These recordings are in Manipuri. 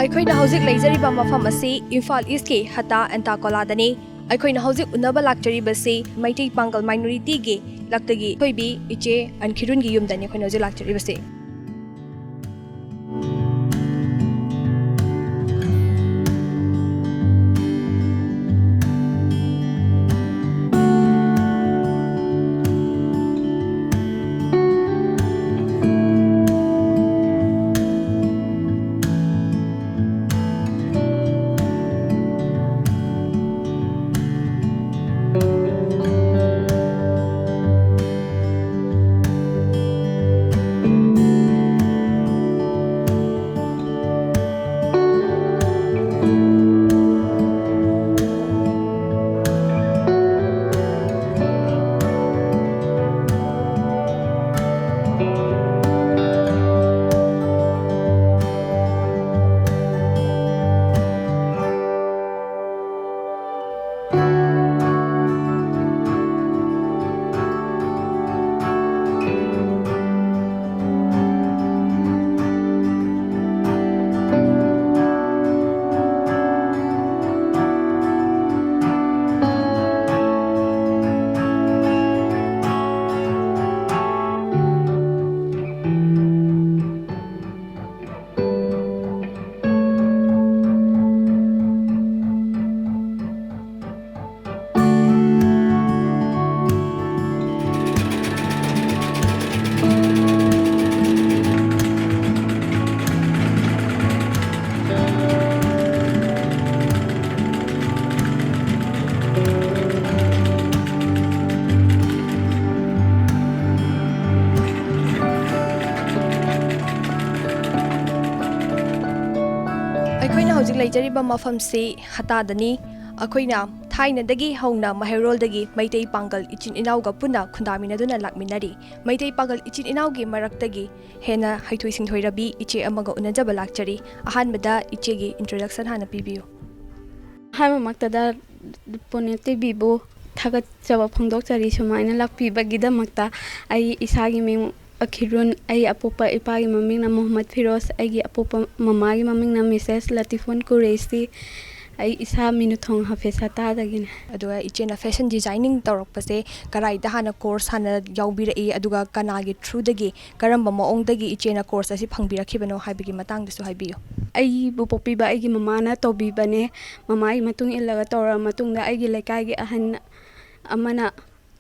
ꯑꯩꯈꯣꯏꯅ ꯍꯧꯖꯤꯛ ꯂꯩꯖꯔꯤꯕ ꯃꯐꯝ ꯑꯁꯤ ꯏꯝꯐꯥꯜ ꯏꯁꯀꯤ ꯍꯠꯇꯥ ꯑꯦꯟꯇꯥꯀꯣꯂꯥꯗꯅꯤ꯫ ꯑꯩꯈꯣꯏꯅ ꯍꯧꯖꯤꯛ ꯎꯅꯕ ꯂꯥꯛꯆꯔꯤꯕꯁꯤ ꯃꯩꯇꯩ ꯄꯥꯡꯒꯜ ꯃꯥꯏꯅꯣꯔꯤꯇꯤꯒꯤ ꯂꯛꯇꯒꯤ ꯑꯩꯈꯣꯏꯕꯤ ꯏꯆꯦ ꯑꯟꯈꯤꯔꯨꯟꯒꯤ ꯌꯨꯝꯗꯅꯤ ꯑꯩꯈꯣꯏꯅ ꯍꯧꯖꯤꯛ ꯂꯥꯛꯆꯔꯤꯕꯁꯤ꯫ ꯑꯩꯈꯣꯏꯅ ꯍꯧꯖꯤꯛ ꯂꯩꯖꯔꯤꯕ ꯃꯐꯝꯁꯤ ꯍꯠꯇꯥꯗꯅꯤ꯫ ꯑꯩꯈꯣꯏꯅ ꯊꯥꯏꯅꯗꯒꯤ ꯍꯧꯅ ꯃꯍꯩꯔꯣꯜꯗꯒꯤ ꯃꯩꯇꯩ ꯄꯥꯡꯒꯜ ꯏꯆꯤꯟ ꯏꯅꯥꯎꯒ ꯄꯨꯟꯅ ꯈꯨꯟꯗꯥꯃꯤꯟꯅꯗꯨꯅ ꯂꯥꯛꯃꯤꯟꯅꯔꯤ꯫ ꯃꯩꯇꯩ ꯄꯥꯡꯒꯜ ꯏꯆꯤꯟ ꯏꯅꯥꯎꯒꯤ ꯃꯔꯛꯇꯒꯤ ꯍꯦꯟꯅ ꯍꯩꯊꯣꯏ ꯁꯤꯡꯊꯣꯏꯔꯕꯤ ꯏꯆꯦ ꯑꯃꯒ ꯎꯅꯖꯕ ꯂꯥꯛꯆꯔꯤ꯫ ꯑꯍꯥꯟꯕꯗ ꯏꯆꯦꯒꯤ ꯏꯟꯇ꯭ꯔꯣꯗꯛꯁꯟ ꯍꯥꯟꯅ ꯄꯤꯕꯤꯌꯨ꯫ ꯑꯍꯥꯟꯕꯃꯛꯇꯗ ꯄꯨꯅꯦꯇꯤꯕꯤꯕꯨ ꯊꯥꯒꯠꯆꯕ ꯐꯣꯡꯗꯣꯛꯆꯔꯤ꯫ ꯁꯨꯃꯥꯏꯅ ꯂꯥꯛꯄꯤꯕꯒꯤꯗꯃꯛꯇ ꯑꯩ ꯏꯁꯥꯒꯤ ꯃꯤꯡ ꯑꯈꯤꯔꯨꯟ, ꯑꯩ ꯑꯄꯣꯛꯄ ꯏꯄꯥꯒꯤ ꯃꯃꯤꯡꯅ ꯃꯣꯍꯃꯠ ꯐꯤꯔꯣꯖ, ꯑꯩꯒꯤ ꯑꯄꯣꯛꯄ ꯃꯃꯥꯒꯤ ꯃꯃꯤꯡꯅ ꯃꯤꯁꯦꯁ ꯂꯇꯤꯐꯨꯟ ꯀꯨꯔꯦꯁꯤ, ꯑꯩ ꯏꯁꯥ ꯃꯤꯅꯨꯊꯣꯡ ꯍꯥꯐꯦꯖ ꯍꯠꯇꯥꯗꯒꯤꯅꯦ꯫ ꯑꯗꯨꯒ ꯏꯆꯦꯅ ꯐꯦꯁꯟ ꯗꯤꯖꯥꯏꯅꯤꯡ ꯇꯧꯔꯛꯄꯁꯦ ꯀꯔꯥꯏꯗ ꯍꯥꯟꯅ ꯀꯣꯔꯁ ꯍꯥꯟꯅ ꯌꯥꯎꯕꯤꯔꯛꯏ, ꯑꯗꯨꯒ ꯀꯅꯥꯒꯤ ꯊ꯭ꯔꯨꯗꯒꯤ ꯀꯔꯝꯕ ꯃꯑꯣꯡꯗꯒꯤ ꯏꯆꯦꯅ ꯀꯣꯔꯁ ꯑꯁꯤ ꯐꯪꯕꯤꯔꯛꯈꯤꯕꯅꯣ ꯍꯥꯏꯕꯒꯤ ꯃꯇꯥꯡꯗꯁꯨ ꯍꯥꯏꯕꯤꯌꯨ꯫ ꯑꯩꯕꯨ ꯄꯣꯛꯄꯤꯕ ꯑꯩꯒꯤ ꯃꯃꯥꯅ ꯇꯧꯕꯤꯕꯅꯦ꯫ ꯃꯃꯥꯒꯤ ꯃꯇꯨꯡ ꯏꯜꯂꯒ ꯇꯧꯔꯕ ꯃꯇꯨꯡꯗ ꯑꯩꯒꯤ ꯂꯩꯀꯥꯏꯒꯤ ꯑꯍꯟ ꯑꯃꯅ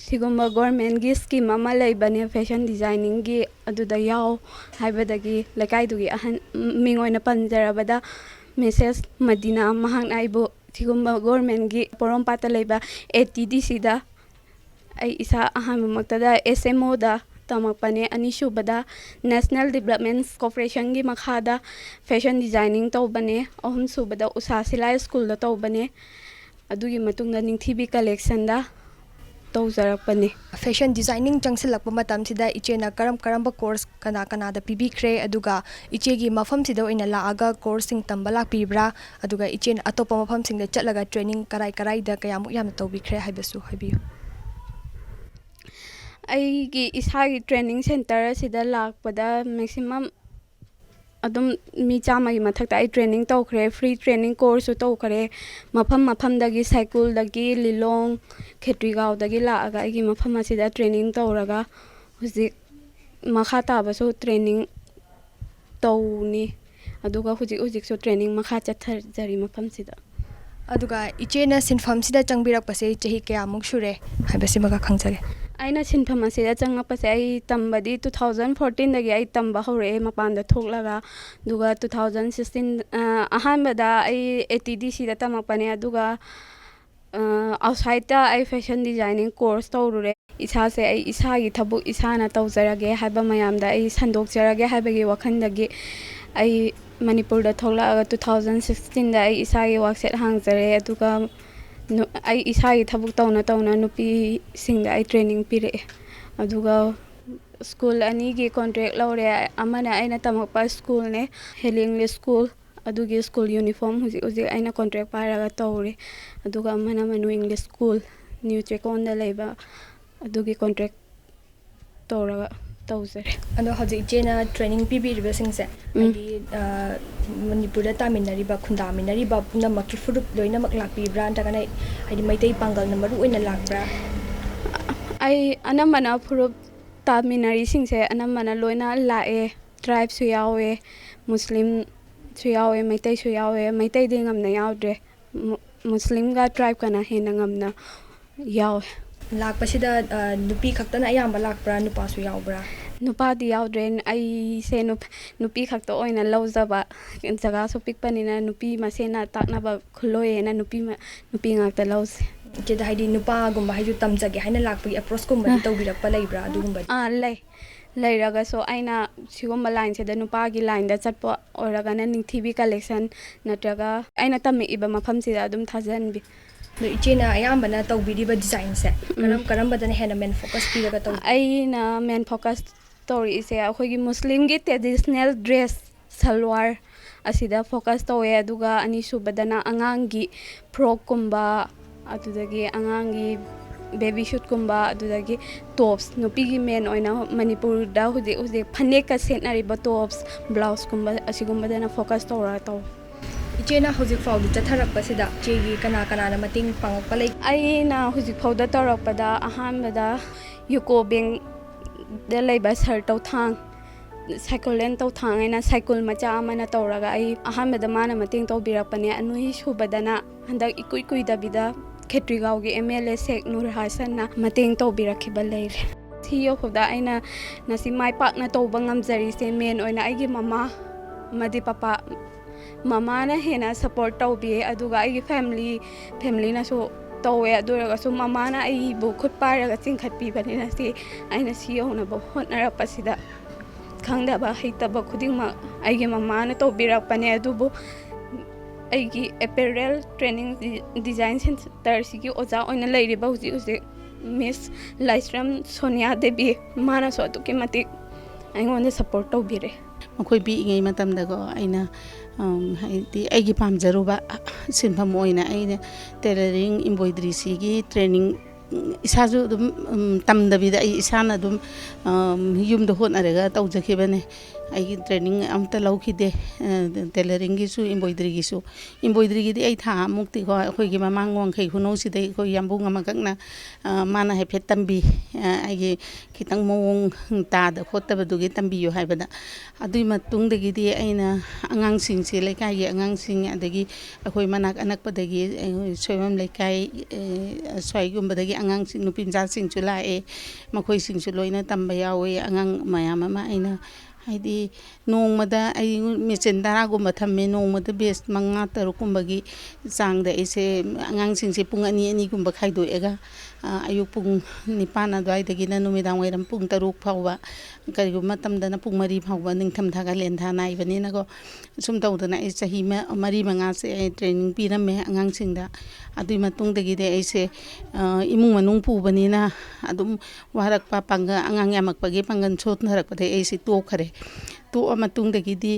ꯁꯤꯒꯨꯝꯕ ꯒꯣꯔꯃꯦꯟꯒꯤ ꯁ꯭ꯀꯤꯝ ꯑꯃ ꯂꯩꯕꯅꯦ ꯐꯦꯁꯟ ꯗꯤꯖꯥꯏꯅꯤꯡꯒꯤ, ꯑꯗꯨꯗ ꯌꯥꯎ ꯍꯥꯏꯕꯗꯒꯤ ꯂꯩꯀꯥꯏꯗꯨꯒꯤ ꯑꯍꯟ ꯃꯤꯡ ꯑꯣꯏꯅ ꯄꯟꯖꯔꯕꯗ ꯃꯤꯁꯦꯁ ꯃꯗꯤꯅꯥ, ꯃꯍꯥꯛꯅ ꯑꯩꯕꯨ ꯁꯤꯒꯨꯝꯕ ꯒꯣꯔꯃꯦꯟꯒꯤ ꯄꯣꯔꯣꯝꯄꯥꯠꯇ ꯂꯩꯕ ATDCꯗ ꯑꯩ ꯏꯁꯥ ꯑꯍꯥꯟꯕꯃꯛꯇꯗ SMOꯗ ꯇꯝꯃꯛꯄꯅꯦ꯫ ꯑꯅꯤꯁꯨꯕꯗ ꯅꯦꯁꯅꯦꯜ ꯗꯤꯕꯂꯞꯃꯦꯟ ꯀꯣꯔꯄꯣꯔꯦꯁꯟꯒꯤ ꯃꯈꯥꯗ ꯐꯦꯁꯟ ꯗꯤꯖꯥꯏꯅꯤꯡ ꯇꯧꯕꯅꯦ꯫ ꯑꯍꯨꯝꯁꯨꯕꯗ ꯎꯁꯥ ꯁꯤꯂꯥꯏ ꯁ꯭ꯀꯨꯜꯗ ꯇꯧꯕꯅꯦ꯫ ꯑꯗꯨꯒꯤ ꯃꯇꯨꯡꯗ ꯅꯤꯡꯊꯤꯕꯤ ꯀꯂꯦꯛꯁꯟꯗ ꯇꯧꯖꯔꯛꯄꯅꯦ꯫ ꯐꯦꯁꯟ ꯗꯤꯖꯥꯏꯅꯤꯡ ꯆꯪꯁꯤꯜꯂꯛꯄ ꯃꯇꯝꯁꯤꯗ ꯏꯆꯦꯅ ꯀꯔꯝꯕ ꯀꯣꯔꯁ ꯀꯅꯥꯗ ꯄꯤꯕꯤꯈ꯭ꯔꯦ, ꯑꯗꯨꯒ ꯏꯆꯦꯒꯤ ꯃꯐꯝꯁꯤꯗ ꯑꯣꯏꯅ ꯂꯥꯛꯑꯒ ꯀꯣꯔꯁꯁꯤꯡ ꯇꯝꯕ ꯂꯥꯛꯄꯤꯕ꯭ꯔꯥ, ꯑꯗꯨꯒ ꯏꯆꯦꯅ ꯑꯇꯣꯞꯄ ꯃꯐꯝꯁꯤꯡꯗ ꯆꯠꯂꯒ ꯇ꯭ꯔꯦꯅꯤꯡ ꯀꯔꯥꯏꯗ ꯀꯌꯥꯃꯨꯛ ꯌꯥꯝꯅ ꯇꯧꯕꯤꯈ꯭ꯔꯦ ꯍꯥꯏꯕꯁꯨ ꯍꯥꯏꯕꯤꯌꯨ꯫ ꯑꯩꯒꯤ ꯏꯁꯥꯒꯤ ꯇ꯭ꯔꯦꯅꯤꯡ ꯁꯦꯟꯇꯔ ꯑꯁꯤꯗ ꯂꯥꯛꯄꯗ ꯃꯦꯛꯁꯤꯃꯝ ꯑꯗꯨꯝ ꯃꯤ 100ꯒꯤ ꯃꯊꯛꯇ ꯑꯩ ꯇ꯭ꯔꯦꯅꯤꯡ ꯇꯧꯈ꯭ꯔꯦ꯫ ꯐ꯭ꯔꯤ ꯇ꯭ꯔꯦꯅꯤꯡ ꯀꯣꯔꯁꯁꯨ ꯇꯧꯈ꯭ꯔꯦ꯫ ꯃꯐꯝꯗꯒꯤ ꯁꯥꯏꯀꯨꯜꯗꯒꯤ, ꯂꯤꯂꯣꯡ, ꯈꯦꯇ꯭ꯔꯤꯒꯥꯎꯗꯒꯤ ꯂꯥꯛꯑꯒ ꯑꯩꯒꯤ ꯃꯐꯝ ꯑꯁꯤꯗ ꯇ꯭ꯔꯦꯅꯤꯡ ꯇꯧꯔꯒ ꯍꯧꯖꯤꯛ ꯃꯈꯥ ꯇꯥꯕꯁꯨ ꯇ꯭ꯔꯦꯅꯤꯡ ꯇꯧꯅꯤ꯫ ꯑꯗꯨꯒ ꯍꯧꯖꯤꯛꯁꯨ ꯇ꯭ꯔꯦꯅꯤꯡ ꯃꯈꯥ ꯆꯠꯊꯖꯔꯤ ꯃꯐꯝꯁꯤꯗ꯫ ꯑꯗꯨꯒ ꯏꯆꯦꯅ ꯁꯤꯟꯐꯝꯁꯤꯗ ꯆꯪꯕꯤꯔꯛꯄꯁꯦ ꯆꯍꯤ ꯀꯌꯥꯃꯨꯛ ꯁꯨꯔꯦ ꯍꯥꯏꯕꯁꯤꯃꯒ ꯈꯪꯖꯒꯦ꯫ ꯑꯩꯅ ꯁꯤꯟꯐꯝ ꯑꯁꯤꯗ ꯆꯪꯉꯛꯄꯁꯦ ꯑꯩ ꯇꯝꯕꯗꯤ 2014ꯗꯒꯤ ꯑꯩ ꯇꯝꯕ ꯍꯧꯔꯛꯑꯦ ꯃꯄꯥꯟꯗ ꯊꯣꯛꯂꯒ꯫ ꯑꯗꯨꯒ 2016 ꯑꯍꯥꯟꯕꯗ ꯑꯩ ATDCꯗ ꯇꯝꯃꯛꯄꯅꯦ꯫ ꯑꯗꯨꯒ ꯑꯥꯎꯠꯁꯥꯏꯗꯇ ꯑꯩ ꯐꯦꯁꯟ ꯗꯤꯖꯥꯏꯅꯤꯡ ꯀꯣꯔꯁ ꯇꯧꯔꯨꯔꯦ꯫ ꯏꯁꯥꯁꯦ ꯑꯩ ꯏꯁꯥꯒꯤ ꯊꯕꯛ ꯏꯁꯥꯅ ꯇꯧꯖꯔꯒꯦ ꯍꯥꯏꯕ ꯃꯌꯥꯝꯗ ꯑꯩ ꯁꯟꯗꯣꯛꯆꯔꯒꯦ ꯍꯥꯏꯕꯒꯤ ꯋꯥꯈꯜꯗꯒꯤ ꯑꯩ ꯃꯅꯤꯄꯨꯔꯗ ꯊꯣꯛꯂꯛꯑꯒ 2016ꯗ ꯑꯩ ꯏꯁꯥꯒꯤ ꯋꯥꯛꯁꯦꯠ ꯍꯥꯡꯖꯔꯦ꯫ ꯑꯗꯨꯒ ꯑꯩ ꯏꯁꯥꯒꯤ ꯊꯕꯛ ꯇꯧꯅ ꯅꯨꯄꯤꯁꯤꯡꯗ ꯑꯩ ꯇ꯭ꯔꯦꯅꯤꯡ ꯄꯤꯔꯛꯑꯦ꯫ ꯑꯗꯨꯒ ꯁ꯭ꯀꯨꯜ 2ꯒꯤ ꯀꯣꯟꯇ꯭ꯔꯦꯛ ꯂꯧꯔꯦ꯫ ꯑꯃꯅ ꯑꯩꯅ ꯇꯝꯃꯛꯄ ꯁ꯭ꯀꯨꯜꯅꯦ, ꯍꯦꯂꯤ ꯏꯪꯂꯤꯁ ꯁ꯭ꯀꯨꯜ, ꯑꯗꯨꯒꯤ ꯁ꯭ꯀꯨꯜ ꯌꯨꯅꯤꯐꯣꯔꯝ ꯍꯧꯖꯤꯛ ꯑꯩꯅ ꯀꯣꯟꯇ꯭ꯔꯦꯛ ꯄꯥꯏꯔꯒ ꯇꯧꯔꯤ꯫ ꯑꯗꯨꯒ ꯑꯃꯅ ꯃꯅꯨ ꯏꯪꯂꯤꯁ ꯁ꯭ꯀꯨꯜ, ꯅ꯭ꯌꯨ ꯆꯦꯛꯀꯣꯟꯗ ꯂꯩꯕ, ꯑꯗꯨꯒꯤ ꯀꯣꯟꯇ꯭ꯔꯦꯛ ꯇꯧꯔꯒ ꯇꯧꯖꯔꯦ꯫ ꯑꯗꯣ ꯍꯧꯖꯤꯛ ꯏꯆꯦꯅ ꯇ꯭ꯔꯦꯅꯤꯡ ꯄꯤꯕꯤꯔꯤꯕꯁꯤꯡꯁꯦ ꯍꯥꯏꯗꯤ Manipurda taminariba khundaminariba punamakki furup loinamak lakpibra ntragana haidi Meitai Pangal na maru oina lakbra ai anamana furup taminari singse anamana loina lae tribe su yawe Muslim su yawe Meitai su yawe Meitai de ngamna yawdre Muslim ga tribe kana hena ngamna yawe lakpasida nupi khaktana ayamba lakbra nupa su yawbra nupadi yawdre ai se nupi khakta oina lawjaba jaga su pikpanina nupi masena taknaba khuloyena nupi ngakta lawse jeda haidi nupa gumba haidu tamjage haina lakpagi approach gumba tawbirakpa leibra adugumba leiraga so aina sigumba line se da nupa gi line da chatpa oraga na ningthibi collection natraga aina tamme iba mafam se adum thajanbi no ichena ayamba na tawbiriba design se karamba dana hena men focus piraga taw aina men focus story ise akhogi Muslim gi traditional dress salwar asida focus tawe aduga ani subadana angangi frock kumba adudagi angangi baby shoot kumba adudagi tops nupigi men oina Manipur da hude phanek ka setnariba tops blouse kumba asigumba dana focus tawra taw ichena hojik fawdi chatharakpasida chegi kana na mating pangakpa lei aina hojik fawda tawrakpada ahanbada yuko bank da leiba sar taw thang cycle len taw thang aina cycle macha amana tawraga ai ahanbada mana mating tawbirakpane anui subadana handak ikui dabida Khetrigaw gi MLA Sek Nur Hasan na mating tawbirakhiba leire thiyo khoda aina nasi mai pak na tawba ngamjari se men oina aigi mama madi papa mama na hena support tawbi aduga aigi family na so tawe aduraga so mama na ai bu khut paraga chingkhatpi bani na si aina siyo na bo hotnara pasida khangda ba heita ba khuding ma aigi mama na tawbirakpane adubu aigi apparel training design center sigi oja oina leiriba huji Miss Laisram Sonia Devi mana so tuki mati aingonda support tawbire मखोई बीइङै मतमदगो आइना हाइदि आइगि पामजरुबा सिनफम ओइना आइना टेलरिंग एम्ब्रॉयडरी सिगी ट्रेनिंग इसाजु दुम तमदबिदा आई इसाना दुम युमद होनरेगा तौजखिबने आइगि ट्रेनिंग अमता लौखिदे टेलरिंग गिसु एम्ब्रॉयडरी गिसु एम्ब्रॉयडरी गिदि आई था मुक्ति को अखोइगि ममांग वांखै खुनौ सिदै खो यामबुंग अमगकना माना हाइफेट तंबी आइगि खितंग मोंग ताद खोतबदुगि तंबियो हाइबदा अदुइ मतुंगदगिदि आइना अंगांसिंगसे लेकाइगि अंगांसिंग अदगि अखोइ मनाक अनकपदगि सोयम लेकाइ स्वाइगुंबदगि अंगांसिंग नुपिमजासिंगसु लाए मखोइसिंगसु लोइना तंबा यावे अंगांग मयाम अमा आइना हाइदि नोंमदा आई मेचिन तरागुंबा थम्मे नोंमदा बेस्ट मंगा तरुकुंबगी चांगदा इसे अंगांसिंगसे पुंग अनि अनि गुंबा खाइदोएगा अयुक पुंग निपान अद्वाइदगिना नुमिदांग वैरम पुंग तरुक फावबा करिगुमा तमदना पुंग मरी फावबा निंगथम थागा लेंथा नाइबनिनागो सुम तौदना आई चही मरी मंगा से ट्रेनिंग पिरमे अंगांसिंगदा अदुइ मतुंगदगिदे आइसे इमुंग मनुंग पुबनिना अदुम वारकपा पंग अंगांग यामकपगे पंगन सोतनरकपदे आइसे तोखरे तो मतुंगदगिदि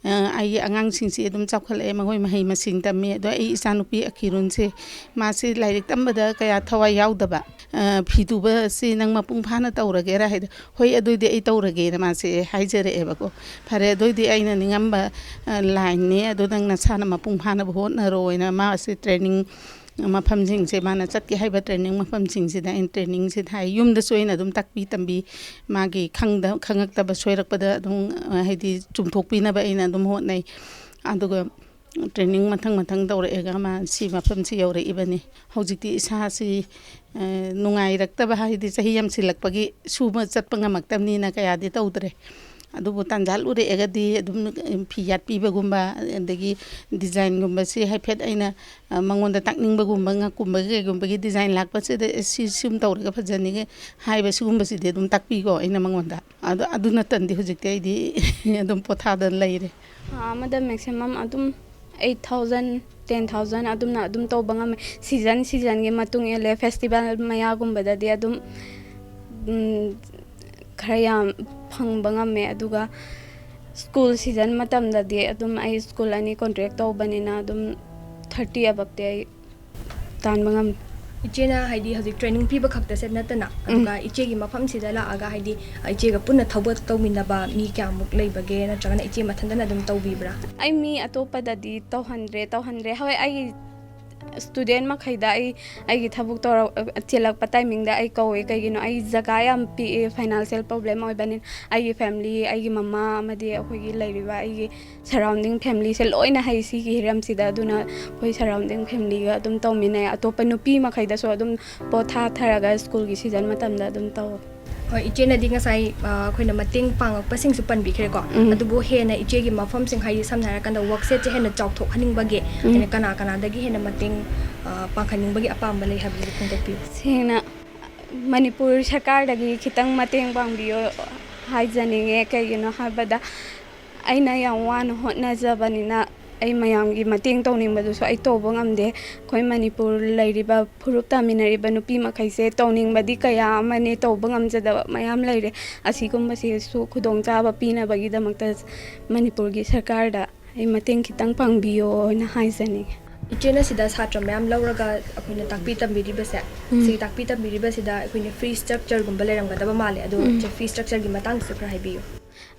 आई अंगांसिंगसे अदुम चावखले मगोइ महै मसिंग तमे अदो आई इसानुपि अखिरुन से मासे लाइरिक तंबदा कया थवा यावदबा फितुबा से नंग मपुंग फाना तौरगेरा हाइद होय अदुइदि आई तौरगेरा मासे हाइजरेबको फरे अदुइदि आइना निंगamba लाइन ने अदो नंग नसाना मपुंग फाना होनरोइना मासे ट्रेनिंग मफमसिंगसे माना चटके हाइबा ट्रेनिंग मफमसिंगसिदा इन ट्रेनिंग से थाइ युमदा सोइना अदुम ताकपि तंबि मागी खंगक्तबा सोइरकपदा अदुम हाइदि चुमथोकपिनबा आइना अदुम होतनै अदुगा ट्रेनिंग मथंग मथंग तौरएगा मा सि मफमसि यौरइबनि हौजिकति इसासि नुंगाइरक्तबा हाइदि चहि यमसिलकपगि सुबा चटपा ngamaktamnina kayadi tawdre अदुबो तांजाल उरेगदि अदुम फियात पीबगुंबा अदगी डिजाइन गुंबा से हाइफेट आइना मंगोंदा ताकनिंगबगुंबा गुंबगी डिजाइन लाकपसे सि सिम तौरगा फजनिगे हाइबा सिगुंबा सिदे अदुम ताकपिगो आइना मंगोंदा अदु नतनदि हुजिकते आइदि अदुम पोथादा लैरे आमदा मैक्सिमम अदुम 8,000 10,000 अदुमना अदुम तौबंगा सीजन गे मतुंग एले फेस्टिवल मयागुंबददि अदुम खरयाम फंगबंगामे अदुगा स्कूल सीजन मतमददि अदुम आई स्कूल अनि contract तौबनिना अदुम 30 अबक्ते I तानबंगम Ichena haidi hauzik training piba khakta set natana aduga ichegi mafam sida la aga haidi ichega punna thawba tawminaba mi kyamuk leibage natragana iche mathandana dum tawbibra ai mi atopa dadi tawhandre hoi ai student makhaida ai gi thabuk tor chelak pa timing da ai kowe kaigino ai jaga yam pi financial problem oi banin ai gi family ai gi mama amadi akoi gi lairiba ai gi surrounding family se loina hai si gi hiram sida duna koi surrounding family ga dum tawmina atopa nupi makhaida so dum potha tharaga school gi season matam da dum taw hoi ichena di ngasai khoina mating pangak pasing su panbi khre ko adubu hena ichegi mafam sing hai samnara kanda work set hena chawthok haning bage hena kana dagi hena mating pangkhaning bage apamba lei habi khongtopi sena manipur sarkar dagi khitang mateng bangbiyo haijaninge kaigino habada aina yang wan hotna jabanina ai mayamgi mating tawningbadu so ai tawba ngamde khoi manipur lairiba phurup taminariba nupi makhaise tawningbadi kaya amane tawba ngamjada mayam laire asigumba se su khudong chaba pina bagi damakta manipur gi sarkar da ai mating khitang pangbiyo na haijani ichena sida satra mayam lauraga akoina takpi tambiriba se si takpi tambiriba sida akoina free structure gumba leiramgadaba male adu free structure gi matang se khra haibiyo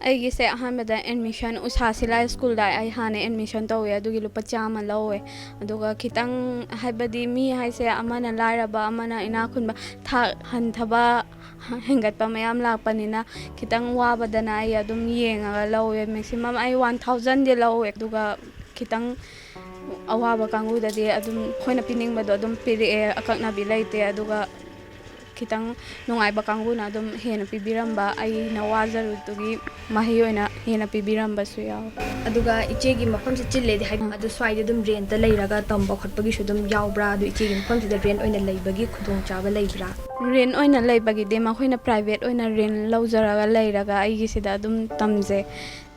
aigi se ahamada admission usasila school da ai hane admission tawe adugi lupa chama lawe aduga khitang haibadi mi haise amana lairaba amana ina khunba tha hanthaba hengatpa mayam lakpanina khitang wabadana ai adum yenga lawe maximum ai 1000 de lawe aduga khitang awaba kangu da de adum khoina pining bado adum piri akakna bi laite aduga khitang nungai ba kangu na adum hena pibiramba ai na wazaru tugi mahi oina hena pibiramba su yaw aduga ichegi mafam se chille de hai adu swai de dum rent ta leiraga tamba khotpagi su dum yawbra adu ichegi mafam se de rent oina leibagi khudong chaba leibra ren oina leibagi de ma khoina private oina ren laujaraga leiraga ai gi sida adum tamje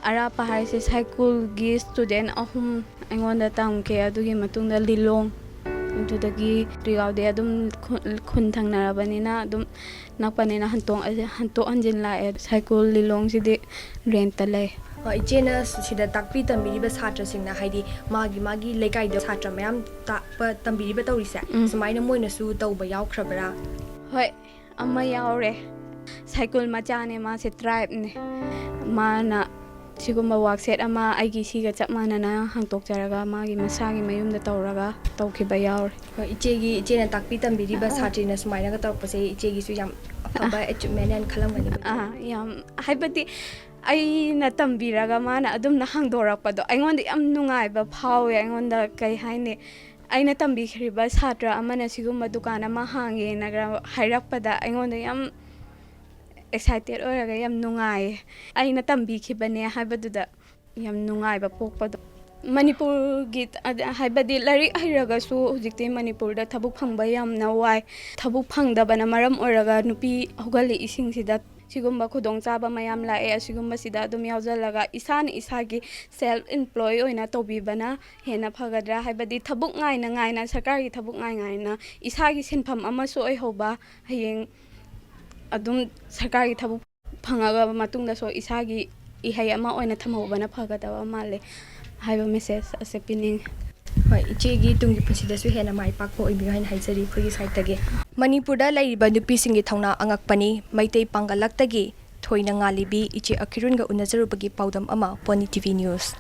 ara pahai se cycle gi student ahum aingonda tamke adugi matungda lilong dudagi rigaude adum khun thangnarabanina adum nakpanina hantong anjin la cycle lilong sidi rent ta lay ichena sida takpi tambiriba satra singna haidi magi lekai da satra mayam ta tambiriba tawrise sumaina moina su tawba yawkhrabra hoi amma yawre cycle machane ma se tribe ne mana siguma work set ama aigi siga chap manana hangtok jaraga magi masagi mayumda tawraga tawkhiba yawre ichena takpi tambiriba satrina sumaina ga tawpase ichegi su yam afaba achievement an khalamgani yam haibati ai na tambiraga mana adum na hangdorakpado aingonda yam nungai ba phawe aingonda kai haine aina tambikhriba satra amana siguma dukan ama hange nagra hairakpada aingonda yam excited oraga yam nungai aina tambikibane haibadуда yam nungai ba pokpado manipur git haibadi lari hairaga su hujikte manipur da thabuk phangba yam na wai thabuk phangda bana maram oraga nupi hogali ising sida sigumba khudong chaba mayam la e sigumba sida dum yaujalaga isagi self employ oina tobi bana hena phagadra haibadi thabuk ngai na sarkar gi thabuk ngai na isagi senpham ama so oi hoba hayeng adum sarkar gi thabuk phangaga matungda so isagi ihai ama oina thamhobana phagadaba male haiba message ase pining hoi ichegi tungi pusida su hena mai pakpo oibi hain haijari khogi site tage manipurda lairiba nupi singi thongna angakpani meitei pangalak tagi thoina ngalibi iche Akhirun ga unajarubagi paudam ama Pony TV News